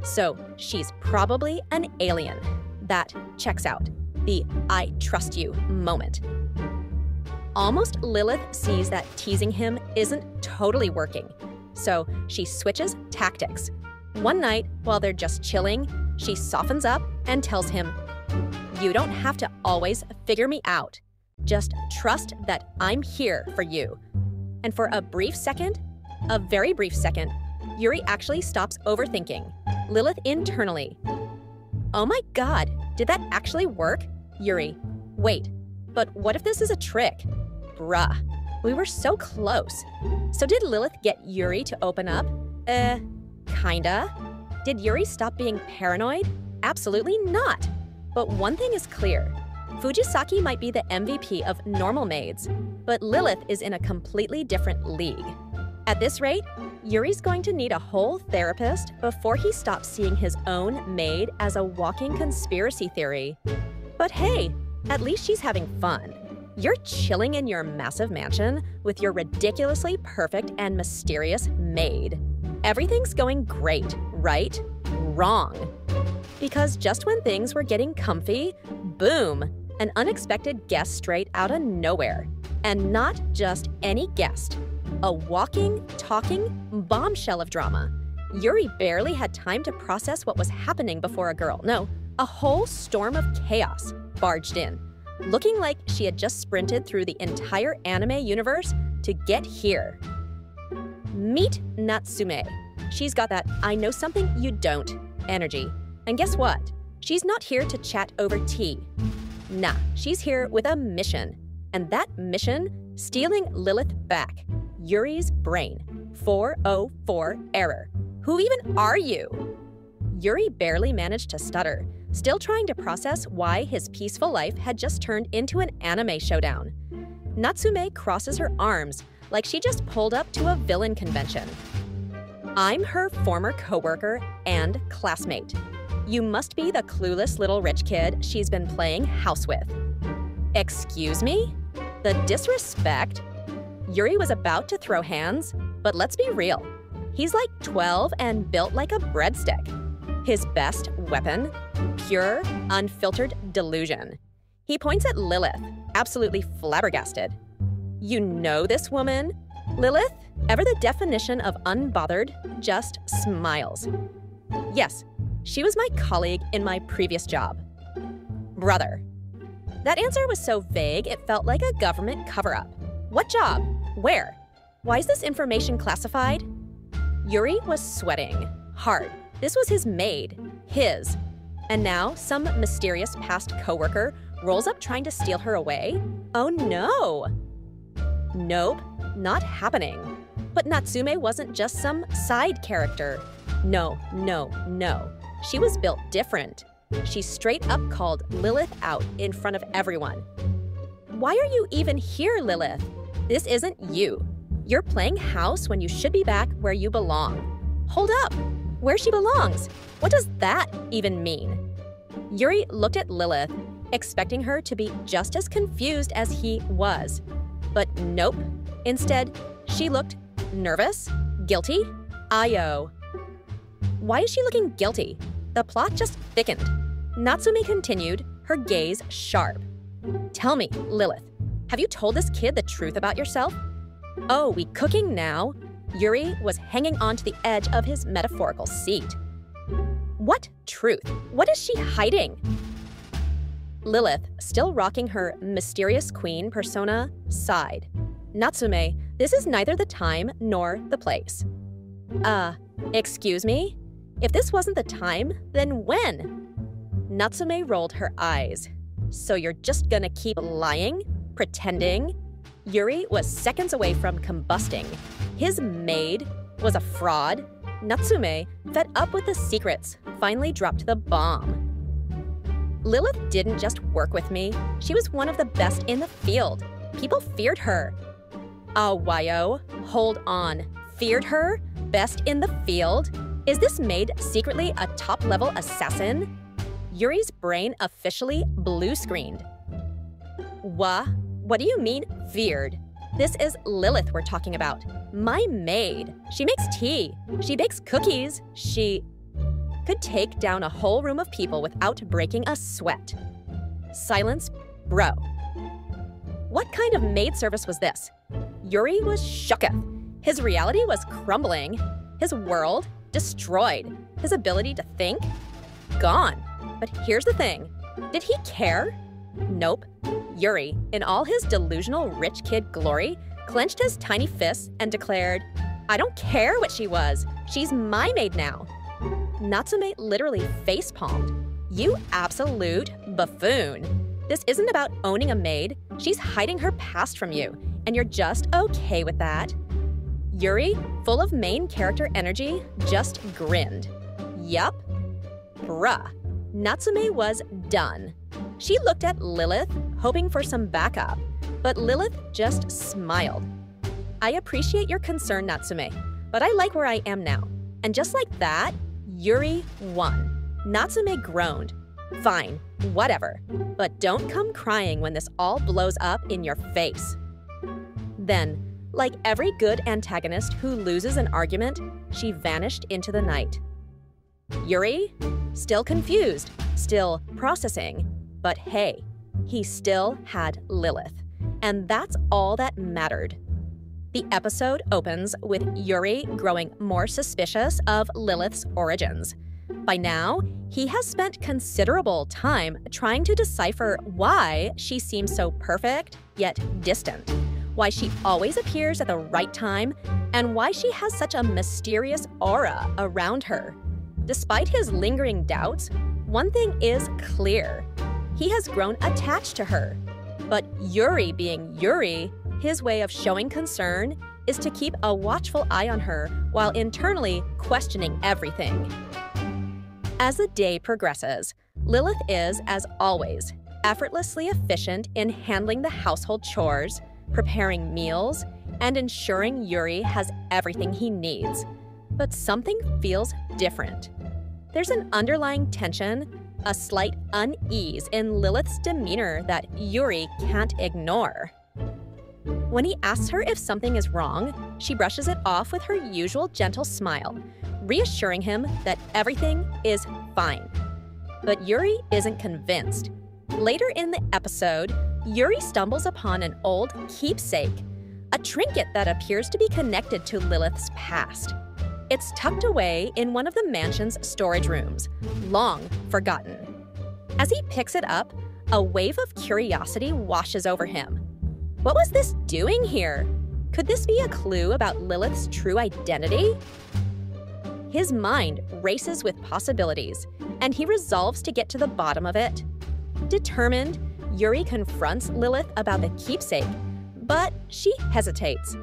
so she's probably an alien. That checks out. The I trust you moment. Almost Lilith sees that teasing him isn't totally working, so she switches tactics. One night, while they're just chilling, she softens up and tells him, you don't have to always figure me out. Just trust that I'm here for you. And for a brief second, a very brief second, Yuri actually stops overthinking. Lilith internally. Oh my god, did that actually work? Yuri, wait, but what if this is a trick? Bruh, we were so close. So did Lilith get Yuri to open up? Kinda. Did Yuri stop being paranoid? Absolutely not. But one thing is clear. Fujisaki might be the MVP of normal maids, but Lilith is in a completely different league. At this rate, Yuri's going to need a whole therapist before he stops seeing his own maid as a walking conspiracy theory. But hey, at least she's having fun. You're chilling in your massive mansion with your ridiculously perfect and mysterious maid. Everything's going great, right? Wrong. Because just when things were getting comfy, boom, an unexpected guest straight out of nowhere. And not just any guest. A walking, talking bombshell of drama. Yuri barely had time to process what was happening before a whole storm of chaos barged in, looking like she had just sprinted through the entire anime universe to get here. Meet Natsume. She's got that I know something you don't energy. And guess what? She's not here to chat over tea. Nah, she's here with a mission. And that mission, stealing Lilith back. Yuri's brain. 404 error. Who even are you? Yuri barely managed to stutter, still trying to process why his peaceful life had just turned into an anime showdown. Natsume crosses her arms like she just pulled up to a villain convention. I'm her former coworker and classmate. You must be the clueless little rich kid she's been playing house with. Excuse me? The disrespect? Yuri was about to throw hands, but let's be real. He's like 12 and built like a breadstick. His best weapon? Pure, unfiltered delusion. He points at Lilith, absolutely flabbergasted. You know this woman? Lilith, ever the definition of unbothered, just smiles. Yes, she was my colleague in my previous job. Brother. That answer was so vague it felt like a government cover-up. What job? Where? Why is this information classified? Yuri was sweating hard. This was his maid, his. And now some mysterious past coworker rolls up trying to steal her away? Oh no! Nope, not happening. But Natsume wasn't just some side character. No. She was built different. She straight up called Lilith out in front of everyone. Why are you even here, Lilith? This isn't you. You're playing house when you should be back where you belong. Hold up, where she belongs. What does that even mean? Yuri looked at Lilith, expecting her to be just as confused as he was. But nope. Instead, she looked nervous, guilty, I.O. Why is she looking guilty? The plot just thickened. Natsume continued, her gaze sharp. Tell me, Lilith, have you told this kid the truth about yourself? Oh, we cooking now? Yuri was hanging on to the edge of his metaphorical seat. What truth? What is she hiding? Lilith, still rocking her mysterious queen persona, sighed. Natsume, this is neither the time nor the place. Excuse me? If this wasn't the time, then when? Natsume rolled her eyes. So you're just gonna keep lying? Pretending? Yuri was seconds away from combusting. His maid was a fraud. Natsume, fed up with the secrets, finally dropped the bomb. Lilith didn't just work with me. She was one of the best in the field. People feared her. Wyo, hold on. Feared her? Best in the field? Is this maid secretly a top-level assassin? Yuri's brain officially blue-screened. What do you mean, feared? This is Lilith we're talking about. My maid. She makes tea. She bakes cookies. She could take down a whole room of people without breaking a sweat. Silence, bro. What kind of maid service was this? Yuri was shooketh. His reality was crumbling. His world destroyed. His ability to think gone. But here's the thing. Did he care? Nope. Yuri, in all his delusional rich kid glory, clenched his tiny fists and declared, I don't care what she was. She's my maid now. Natsume literally face-palmed. You absolute buffoon. This isn't about owning a maid. She's hiding her past from you, and you're just okay with that. Yuri, full of main character energy, just grinned. Yup. Bruh. Natsume was done. She looked at Lilith, hoping for some backup, but Lilith just smiled. "I appreciate your concern, Natsume, but I like where I am now." And just like that, Yuri won. Natsume groaned. "Fine, whatever, but don't come crying when this all blows up in your face." Then, like every good antagonist who loses an argument, she vanished into the night. Yuri? Still confused, still processing, but hey, he still had Lilith, and that's all that mattered. The episode opens with Yuri growing more suspicious of Lilith's origins. By now, he has spent considerable time trying to decipher why she seems so perfect yet distant, why she always appears at the right time, and why she has such a mysterious aura around her. Despite his lingering doubts, one thing is clear. He has grown attached to her. But Yuri being Yuri, his way of showing concern is to keep a watchful eye on her while internally questioning everything. As the day progresses, Lilith is, as always, effortlessly efficient in handling the household chores, preparing meals, and ensuring Yuri has everything he needs. But something feels different. There's an underlying tension, a slight unease in Lilith's demeanor that Yuri can't ignore. When he asks her if something is wrong, she brushes it off with her usual gentle smile, reassuring him that everything is fine. But Yuri isn't convinced. Later in the episode, Yuri stumbles upon an old keepsake, a trinket that appears to be connected to Lilith's past. It's tucked away in one of the mansion's storage rooms, long forgotten. As he picks it up, a wave of curiosity washes over him. What was this doing here? Could this be a clue about Lilith's true identity? His mind races with possibilities, and he resolves to get to the bottom of it. Determined, Yuri confronts Lilith about the keepsake, but she hesitates.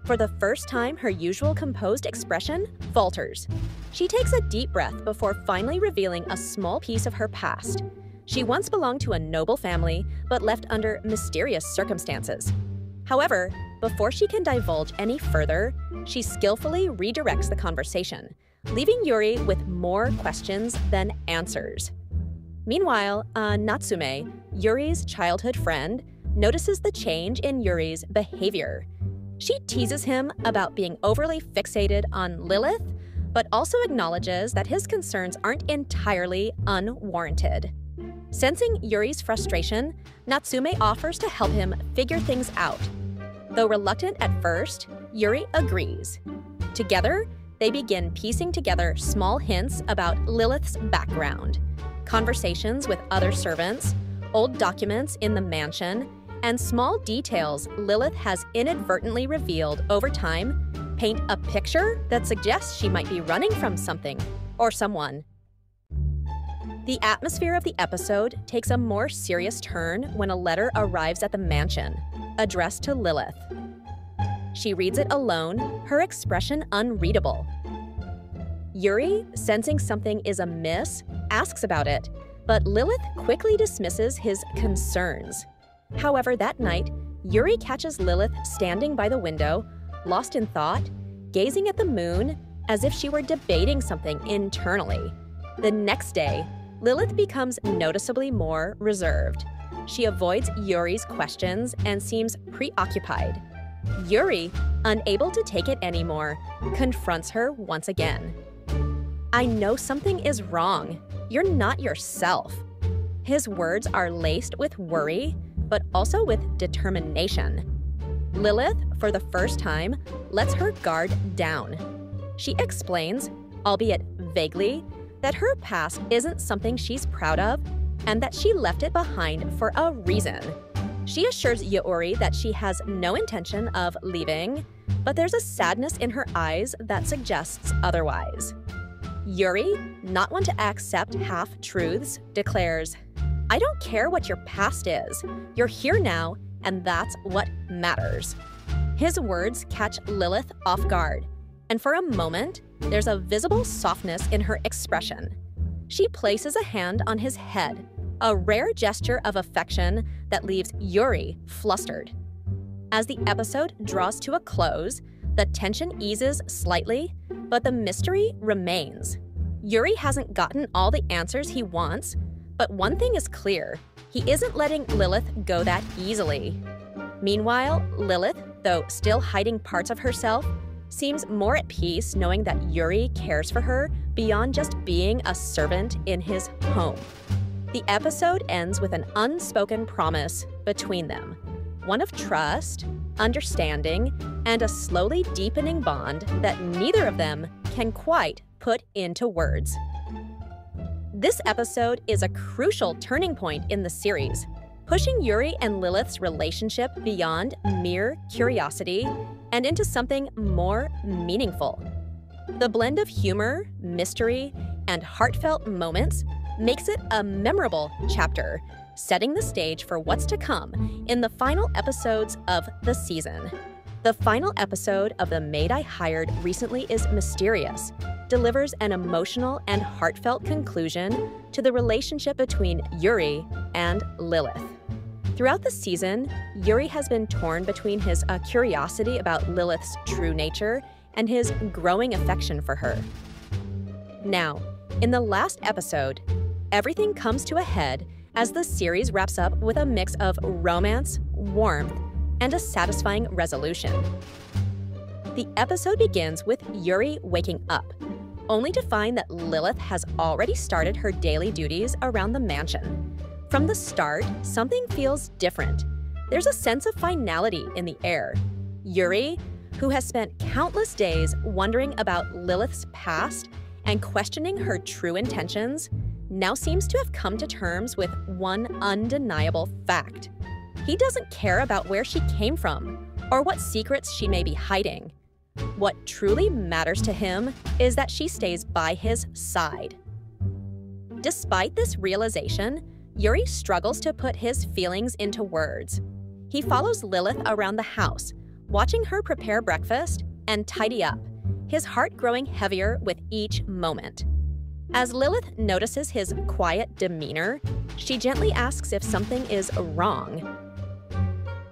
For the first time, her usual composed expression falters. She takes a deep breath before finally revealing a small piece of her past. She once belonged to a noble family, but left under mysterious circumstances. However, before she can divulge any further, she skillfully redirects the conversation, leaving Yuri with more questions than answers. Meanwhile, Natsume, Yuri's childhood friend, notices the change in Yuri's behavior. She teases him about being overly fixated on Lilith, but also acknowledges that his concerns aren't entirely unwarranted. Sensing Yuri's frustration, Natsume offers to help him figure things out. Though reluctant at first, Yuri agrees. Together, they begin piecing together small hints about Lilith's background, conversations with other servants, old documents in the mansion, and small details Lilith has inadvertently revealed over time paint a picture that suggests she might be running from something or someone. The atmosphere of the episode takes a more serious turn when a letter arrives at the mansion, addressed to Lilith. She reads it alone, her expression unreadable. Yuri, sensing something is amiss, asks about it, but Lilith quickly dismisses his concerns. However, that night, Yuri catches Lilith standing by the window, lost in thought, gazing at the moon as if she were debating something internally. The next day, Lilith becomes noticeably more reserved. She avoids Yuri's questions and seems preoccupied. Yuri, unable to take it anymore, confronts her once again. "I know something is wrong. You're not yourself." His words are laced with worry, but also with determination. Lilith, for the first time, lets her guard down. She explains, albeit vaguely, that her past isn't something she's proud of and that she left it behind for a reason. She assures Yuri that she has no intention of leaving, but there's a sadness in her eyes that suggests otherwise. Yuri, not one to accept half-truths, declares, "I don't care what your past is. You're here now, and that's what matters." His words catch Lilith off guard, and for a moment, there's a visible softness in her expression. She places a hand on his head, a rare gesture of affection that leaves Yuri flustered. As the episode draws to a close, the tension eases slightly, but the mystery remains. Yuri hasn't gotten all the answers he wants, but one thing is clear: he isn't letting Lilith go that easily. Meanwhile, Lilith, though still hiding parts of herself, seems more at peace knowing that Yuri cares for her beyond just being a servant in his home. The episode ends with an unspoken promise between them, one of trust, understanding, and a slowly deepening bond that neither of them can quite put into words. This episode is a crucial turning point in the series, pushing Yuri and Lilith's relationship beyond mere curiosity and into something more meaningful. The blend of humor, mystery, and heartfelt moments makes it a memorable chapter, setting the stage for what's to come in the final episodes of the season. The final episode of The Maid I Hired recently is mysterious, delivers an emotional and heartfelt conclusion to the relationship between Yuri and Lilith. Throughout the season, Yuri has been torn between his curiosity about Lilith's true nature and his growing affection for her. Now, in the last episode, everything comes to a head as the series wraps up with a mix of romance, warmth, and a satisfying resolution. The episode begins with Yuri waking up, only to find that Lilith has already started her daily duties around the mansion. From the start, something feels different. There's a sense of finality in the air. Yuri, who has spent countless days wondering about Lilith's past and questioning her true intentions, now seems to have come to terms with one undeniable fact. He doesn't care about where she came from or what secrets she may be hiding. What truly matters to him is that she stays by his side. Despite this realization, Yuri struggles to put his feelings into words. He follows Lilith around the house, watching her prepare breakfast and tidy up, his heart growing heavier with each moment. As Lilith notices his quiet demeanor, she gently asks if something is wrong.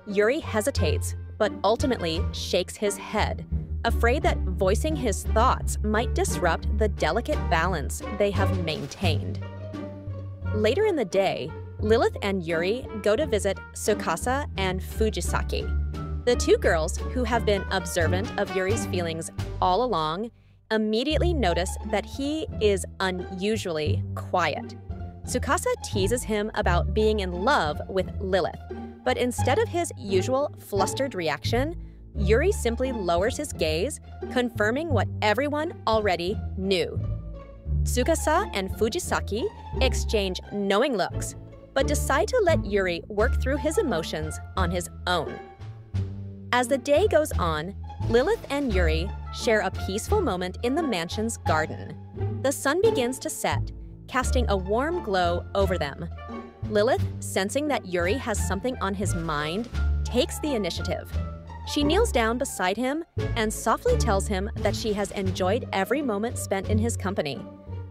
Yuri hesitates, but ultimately shakes his head, afraid that voicing his thoughts might disrupt the delicate balance they have maintained. Later in the day, Lilith and Yuri go to visit Tsukasa and Fujisaki. The two girls, who have been observant of Yuri's feelings all along, immediately notice that he is unusually quiet. Tsukasa teases him about being in love with Lilith, but instead of his usual flustered reaction, Yuri simply lowers his gaze, confirming what everyone already knew. Tsukasa and Fujisaki exchange knowing looks, but decide to let Yuri work through his emotions on his own. As the day goes on, Lilith and Yuri share a peaceful moment in the mansion's garden. The sun begins to set, casting a warm glow over them. Lilith, sensing that Yuri has something on his mind, takes the initiative. She kneels down beside him and softly tells him that she has enjoyed every moment spent in his company.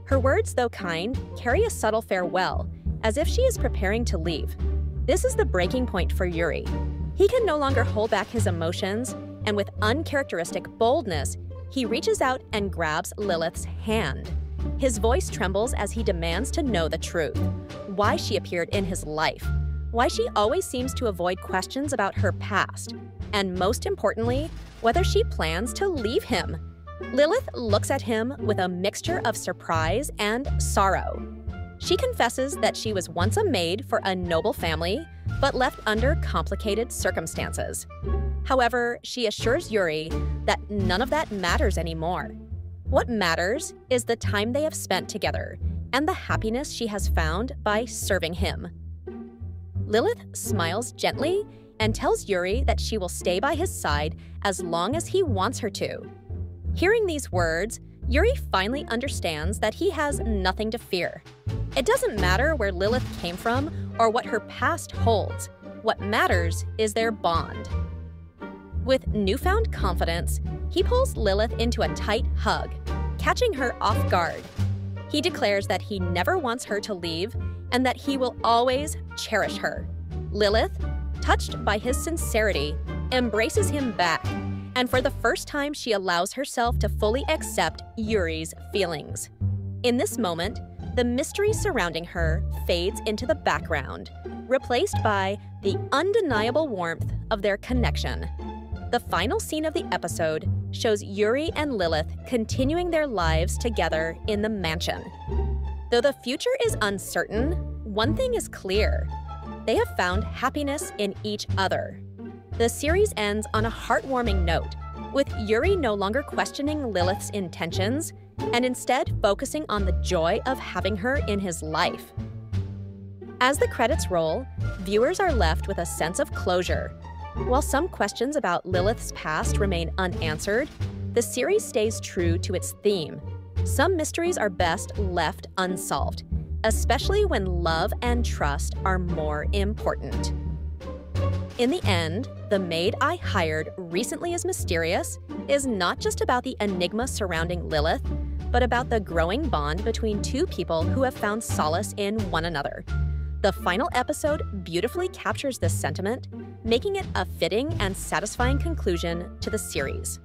Her words, though kind, carry a subtle farewell, as if she is preparing to leave. This is the breaking point for Yuri. He can no longer hold back his emotions, and with uncharacteristic boldness, he reaches out and grabs Lilith's hand. His voice trembles as he demands to know the truth, why she appeared in his life, why she always seems to avoid questions about her past, and most importantly, whether she plans to leave him. Lilith looks at him with a mixture of surprise and sorrow. She confesses that she was once a maid for a noble family, but left under complicated circumstances. However, she assures Yuri that none of that matters anymore. What matters is the time they have spent together and the happiness she has found by serving him. Lilith smiles gently and tells Yuri that she will stay by his side as long as he wants her to. Hearing these words, Yuri finally understands that he has nothing to fear. It doesn't matter where Lilith came from or what her past holds. What matters is their bond. With newfound confidence, he pulls Lilith into a tight hug, catching her off guard. He declares that he never wants her to leave and that he will always cherish her. Lilith, touched by his sincerity, embraces him back, and for the first time she allows herself to fully accept Yuri's feelings. In this moment, the mystery surrounding her fades into the background, replaced by the undeniable warmth of their connection. The final scene of the episode shows Yuri and Lilith continuing their lives together in the mansion. Though the future is uncertain, one thing is clear: they have found happiness in each other. The series ends on a heartwarming note, with Yuri no longer questioning Lilith's intentions and instead focusing on the joy of having her in his life. As the credits roll, viewers are left with a sense of closure. While some questions about Lilith's past remain unanswered, the series stays true to its theme. Some mysteries are best left unsolved, especially when love and trust are more important. In the end, the maid I hired recently is mysterious is not just about the enigma surrounding Lilith, but about the growing bond between two people who have found solace in one another. The final episode beautifully captures this sentiment, making it a fitting and satisfying conclusion to the series.